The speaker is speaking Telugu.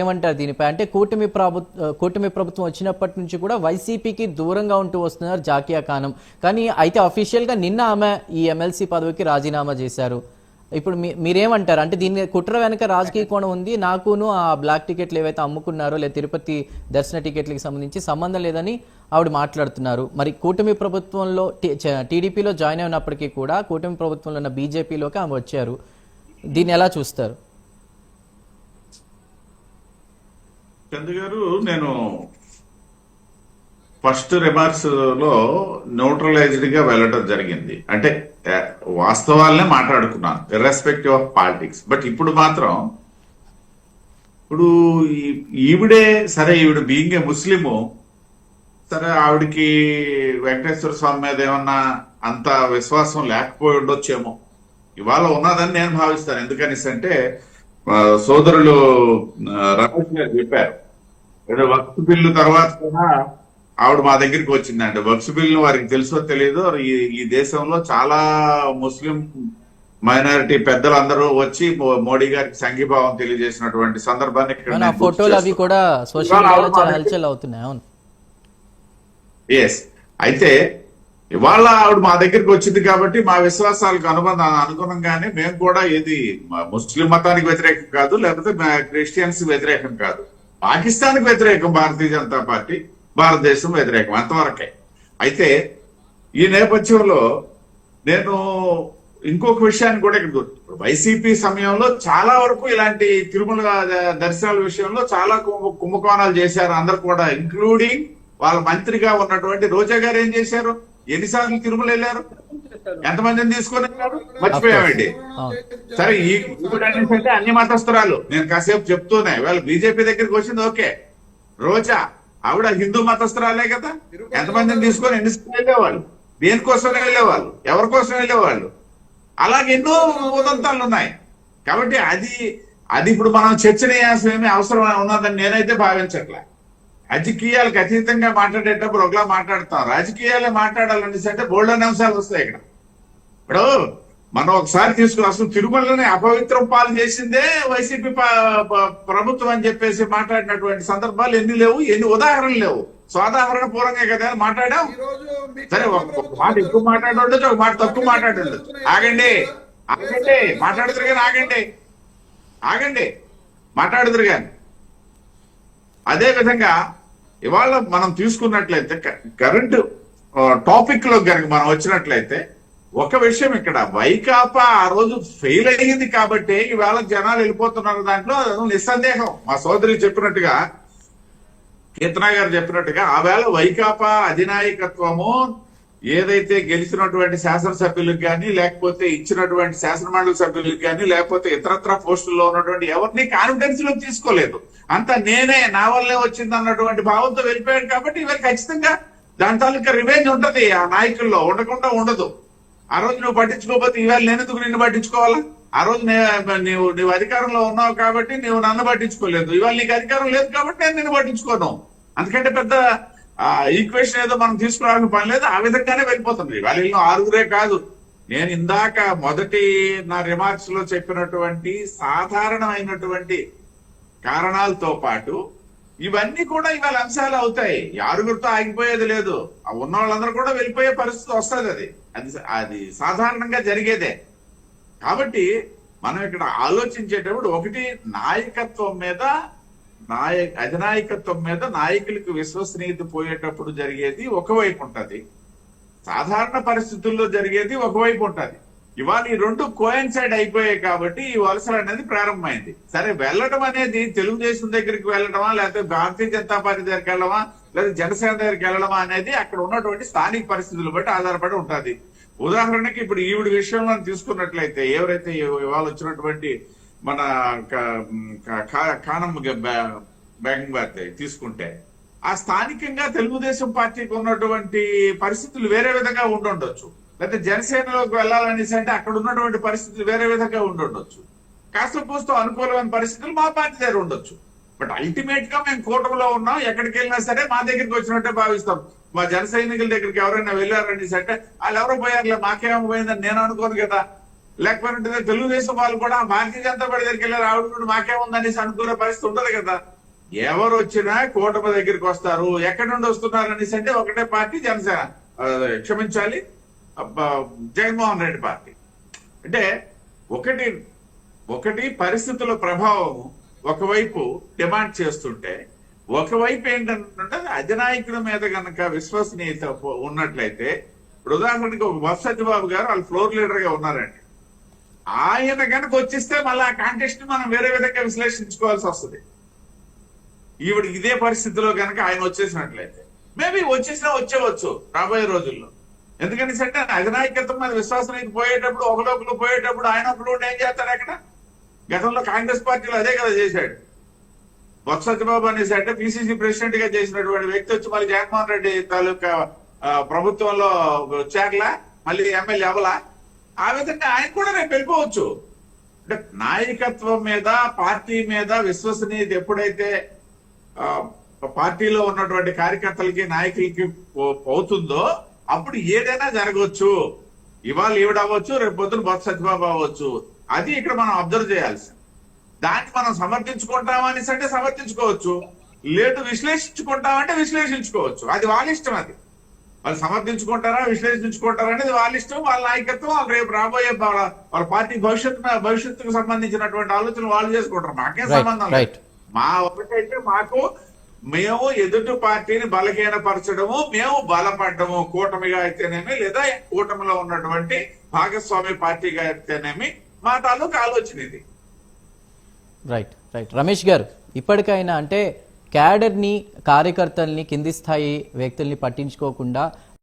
ఏమంటారు దీనిపై? అంటే కూటమి ప్రభుత్వం వచ్చినప్పటి నుంచి కూడా వైసీపీకి దూరంగా ఉంటూ వస్తున్నారు జాకియా ఖానం. కానీ అయితే అఫీషియల్ గా నిన్న ఆమె ఈ ఎమ్మెల్సీ పదవికి రాజీనామా చేశారు. ఇప్పుడు మీరేమంటారు? అంటే దీని కుట్ర వెనక రాజకీయ కోణం ఉంది, నాకును ఆ బ్లాక్ టికెట్లు ఏవైతే అమ్ముకున్నారో లేదా తిరుపతి దర్శన టికెట్లకి సంబంధించి సంబంధం లేదని ఆవిడ మాట్లాడుతున్నారు. మరి కూటమి ప్రభుత్వంలో టీడీపీలో జాయిన్ అయినప్పటికీ కూడా కూటమి ప్రభుత్వంలో ఉన్న బీజేపీలోకి ఆమె వచ్చారు. దీన్ని ఎలా చూస్తారు? చంద్ర గారు, నేను ఫస్ట్ రిమార్క్స్ లో న్యూట్రలైజ్డ్ గా వెళ్ళడం జరిగింది. అంటే వాస్తవాలనే మాట్లాడుకున్నాను, ఇర్రెస్పెక్టివ్ ఆఫ్ పాలిటిక్స్. బట్ ఇప్పుడు మాత్రం ఈవిడే సరే, ఈవిడ బీయింగ్ ఏ ముస్లిము, సరే ఆవిడికి వెంకటేశ్వర స్వామి మీద ఏమన్నా అంత విశ్వాసం లేకపోయి ఉండొచ్చేమో. ఇవాళ ఉన్నదని నేను భావిస్తాను. ఎందుకనేసి అంటే సోదరులు రమేష్ గారు చెప్పారు, వక్ఫ్ బిల్లు తర్వాత కూడా ఆవిడ మా దగ్గరికి వచ్చిందండి. వక్ఫ్ బిల్లు వారికి తెలుసో తెలియదో, ఈ దేశంలో చాలా ముస్లిం మైనారిటీ పెద్దలందరూ వచ్చి మోడీ గారికి సంఘీభావం తెలియజేసినటువంటి సందర్భాన్ని ఫోటోలు అవి కూడా సోషల్ మీడియాలో చాలా హల్చల్ అవుతున్నాయి. ఎస్, అయితే ఇవాళ ఆవిడ మా దగ్గరికి వచ్చింది కాబట్టి మా విశ్వాసాలకు అనుగుణంగానే మేము కూడా ఏది ముస్లిం మతానికి వ్యతిరేకం కాదు, లేకపోతే క్రిస్టియన్స్ వ్యతిరేకం కాదు, పాకిస్తాన్కి వ్యతిరేకం భారతీయ జనతా పార్టీ, భారతదేశం వ్యతిరేకం, అంతవరకే. అయితే ఈ నేపథ్యంలో నేను ఇంకొక విషయాన్ని కూడా ఇక్కడ వైసీపీ సమయంలో చాలా వరకు ఇలాంటి తిరుమల దర్శనాల విషయంలో చాలా కుంభకోణాలు చేశారు అందరు కూడా, ఇంక్లూడింగ్ వాళ్ళ మంత్రిగా ఉన్నటువంటి రోజా గారు ఏం చేశారు, ఎన్నిసార్లు తిరుమల వెళ్ళారు, ఎంతమందిని తీసుకొని వెళ్ళారు, మర్చిపోయామండి. సరే, అంటే అన్ని మతస్థురాలు, నేను కాసేపు చెప్తూనే వాళ్ళు బీజేపీ దగ్గరికి వచ్చింది. ఓకే, రోజా ఆవిడ హిందూ మతస్థురాలే కదా, ఎంతమందిని తీసుకొని ఎన్నిసార్లు వెళ్ళేవాళ్ళు, దేనికోసం వెళ్ళేవాళ్ళు, ఎవరి కోసం వెళ్ళేవాళ్ళు, అలాగే ఎన్నో ఉదంతాలు ఉన్నాయి. కాబట్టి అది ఇప్పుడు మనం చర్చనీయాల్సిన ఏమీ అవసరం ఉన్నదని నేనైతే భావించట్లే. రాజకీయాలకు అతీతంగా మాట్లాడేటప్పుడు ఒకలా మాట్లాడతాం, రాజకీయాలే మాట్లాడాలని అంటే బోల్డ్ అనే అంశాలు వస్తాయి ఇక్కడ. ఇప్పుడు మనం ఒకసారి తీసుకుని అసలు తిరుమలని అపవిత్రం పాలు చేసిందే వైసీపీ ప్రభుత్వం అని చెప్పేసి మాట్లాడినటువంటి సందర్భాలు ఎన్ని లేవు, ఎన్ని ఉదాహరణలు లేవు. స్వాదాహరణ పూర్వంగా కదా మాట్లాడాం. సరే, ఒక మాట ఎక్కువ మాట్లాడి ఉండొచ్చు, ఒక మాట తక్కువ మాట్లాడి ఉండొచ్చు. ఆగండి మాట్లాడుతురు కానీ ఆగండి మాట్లాడుతురు కానీ. అదే విధంగా ఇవాళ మనం తీసుకున్నట్లయితే కరెంట్ టాపిక్ లో కనుక మనం వచ్చినట్లయితే ఒక విషయం, ఇక్కడ వైకాపా ఆ రోజు ఫెయిల్ అయ్యింది కాబట్టి ఇవాళ జనాలు వెళ్ళిపోతున్నారు. దాంట్లో నిస్సందేహం. మా సోదరి చెప్పినట్టుగా, కీర్తన గారు చెప్పినట్టుగా, ఆ వేళ వైకాపా అధినాయకత్వము ఏదైతే గెలిచినటువంటి శాసనసభ్యులకు కానీ, లేకపోతే ఇచ్చినటువంటి శాసనమండలి సభ్యులకు కానీ, లేకపోతే ఇతరత్ర పోస్టుల్లో ఉన్నటువంటి ఎవరిని కాన్ఫిడెన్స్ లో తీసుకోలేదు. అంతా నేనే, నా వల్లే వచ్చింది అన్నటువంటి భావంతో వెళ్ళిపోయాడు. కాబట్టి ఇవాళ ఖచ్చితంగా దాని తాలూకా రివెంజ్ ఉంటది ఆ నాయకుల్లో, ఉండకుండా ఉండదు. ఆ రోజు నువ్వు పట్టించుకోకపోతే ఇవాళ నేనెందుకు నిన్ను పట్టించుకోవాలా? ఆ రోజు నువ్వు అధికారంలో ఉన్నావు కాబట్టి నువ్వు నన్ను పట్టించుకోలేదు, ఇవాళ నీకు అధికారం లేదు కాబట్టి నేను నిన్ను పట్టించుకోను. అందుకంటే పెద్ద ఈక్వేషన్ ఏదో మనం తీసుకురావాల్సిన పని లేదు. ఆ విధంగానే వెళ్ళిపోతుంది. ఇవాళ ఆరుగురే కాదు, నేను ఇందాక మొదటి నా రిమార్క్స్ లో చెప్పినటువంటి సాధారణమైనటువంటి కారణాలతో పాటు ఇవన్నీ కూడా ఇవాళ అంశాలు అవుతాయి. ఆరుగురితో ఆగిపోయేది లేదు. ఉన్న వాళ్ళందరూ కూడా వెళ్ళిపోయే పరిస్థితి వస్తుంది. అది సాధారణంగా జరిగేదే. కాబట్టి మనం ఇక్కడ ఆలోచించేటప్పుడు ఒకటి, నాయకత్వం మీద అధినాయకత్వం మీద నాయకులకు విశ్వసనీయత పోయేటప్పుడు జరిగేది ఒకవైపు ఉంటది, సాధారణ పరిస్థితుల్లో జరిగేది ఒకవైపు ఉంటది. ఇవాళ ఈ రెండు కోయిన్సైడ్ అయిపోయాయి కాబట్టి ఈ వలసలు అనేది ప్రారంభమైంది. సరే, వెళ్ళడం అనేది తెలుగుదేశం దగ్గరికి వెళ్ళడమా, లేకపోతే భారతీయ జనతా పార్టీ దగ్గరికి వెళ్ళడమా, లేదా జనసేన దగ్గరికి వెళ్ళడమా అనేది అక్కడ ఉన్నటువంటి స్థానిక పరిస్థితులు బట్టి ఆధారపడి ఉంటుంది. ఉదాహరణకి ఇప్పుడు ఈవిడ విషయంలో తీసుకున్నట్లయితే, ఎవరైతే ఇవాళ వచ్చినటువంటి మన కానం బేగంబాద్ తీసుకుంటే, ఆ స్థానికంగా తెలుగుదేశం పార్టీకి ఉన్నటువంటి పరిస్థితులు వేరే విధంగా ఉండుండొచ్చు, లేకపోతే జనసేనలోకి వెళ్ళాలనేసి అంటే అక్కడ ఉన్నటువంటి పరిస్థితులు వేరే విధంగా ఉండుండొచ్చు, కాస్త పూస్తో అనుకూలమైన పరిస్థితులు మా పార్టీ దగ్గర ఉండొచ్చు. బట్ అల్టిమేట్ గా మేము కూటమిలో ఉన్నాం, ఎక్కడికి వెళ్ళినా సరే మా దగ్గరికి వచ్చినట్టే భావిస్తాం. మా జన సైనికుల దగ్గరికి ఎవరైనా వెళ్ళారనేసి అంటే వాళ్ళు ఎవరో పోయారులే, మాకేమో పోయిందని నేను అనుకోను కదా. లేకపోతే తెలుగుదేశం వాళ్ళు కూడా భారతీయ జనతా పార్టీ దగ్గరికి వెళ్ళారు, ఆవిడ కూడా మాకేముందనేసి అనుకునే పరిస్థితి ఉండదు కదా. ఎవరు వచ్చినా కూటమి దగ్గరికి వస్తారు. ఎక్కడి నుండి వస్తున్నారు అనేసి అంటే ఒకటే పార్టీ జనసేన, క్షమించాలి, జగన్మోహన్ రెడ్డి పార్టీ. అంటే ఒకటి పరిస్థితుల ప్రభావం ఒకవైపు డిమాండ్ చేస్తుంటే, ఒకవైపు ఏంటంటే అధినాయకుడి మీద కనుక విశ్వసనీయత ఉన్నట్లయితే, ఇప్పుడు ఉదాహరణకి ఒక బొత్స సత్యబాబు గారు వాళ్ళు ఫ్లోర్ లీడర్ గా ఉన్నారండి. ఆయన కనుక వచ్చిస్తే మళ్ళీ ఆ కాంటెస్ట్ మనం వేరే విధంగా విశ్లేషించుకోవాల్సి వస్తుంది. ఈవిడ ఇదే పరిస్థితిలో కనుక ఆయన వచ్చేసినట్లయితే మేబీ వచ్చేవచ్చు రాబోయే రోజుల్లో. ఎందుకంటే అంటే అధినాయకత్వం మీద విశ్వాసనీయత పోయేటప్పుడు, ఒకరు పోయేటప్పుడు ఆయన ఒకరు ఏం చేస్తారు అక్కడ. గతంలో కాంగ్రెస్ పార్టీలో అదే కదా చేశాడు. బొత్స సత్యబాబు అనేసి అంటే పిసిసి ప్రెసిడెంట్ గా చేసినటువంటి వ్యక్తి వచ్చి మళ్ళీ జగన్మోహన్ రెడ్డి తాలూకా ప్రభుత్వంలో చేరలా, మళ్ళీ ఎమ్మెల్యే అవ్వలా. ఆ విధంగా ఆయన కూడా రేపు వెళ్ళిపోవచ్చు. అంటే నాయకత్వం మీద, పార్టీ మీద విశ్వసనీయత ఎప్పుడైతే పార్టీలో ఉన్నటువంటి కార్యకర్తలకి, నాయకులకి అవుతుందో అప్పుడు ఏదైనా జరగవచ్చు. ఇవాళ ఈవిడ అవ్వచ్చు, రేపు పొద్దున బొత్స సత్యబాబు అవ్వచ్చు. అది ఇక్కడ మనం అబ్జర్వ్ చేయాల్సింది. దాన్ని మనం సమర్థించుకుంటామని అంటే సమర్థించుకోవచ్చు, లేదు విశ్లేషించుకుంటామంటే విశ్లేషించుకోవచ్చు. అది వాళ్ళ ఇష్టం. అది వాళ్ళు సమర్థించుకుంటారా, విశ్లేషించుకుంటారా అనేది వాళ్ళ ఇష్టం, వాళ్ళ నాయకత్వం. వాళ్ళు రేపు రాబోయే వాళ్ళ పార్టీ భవిష్యత్తుకు సంబంధించినటువంటి ఆలోచనలు వాళ్ళు చేసుకుంటారు. మాకేం సంబంధం లేదు. మా ఒకటైతే మాకు మేము ఎదుటి పార్టీని బలహీనపరచడము, మేము బలపడ్డము, కూటమిగా అయితేనేమి లేదా కూటమిలో ఉన్నటువంటి భాగస్వామి పార్టీగా అయితేనేమి, మా తాలూకు ఆలోచన ఇది. రైట్. రమేష్ గారు, ఇప్పటికైనా అంటే క్యాడర్ని, కార్యకర్తల్ని, కింది స్థాయి వ్యక్తుల్ని పట్టించుకోకుండా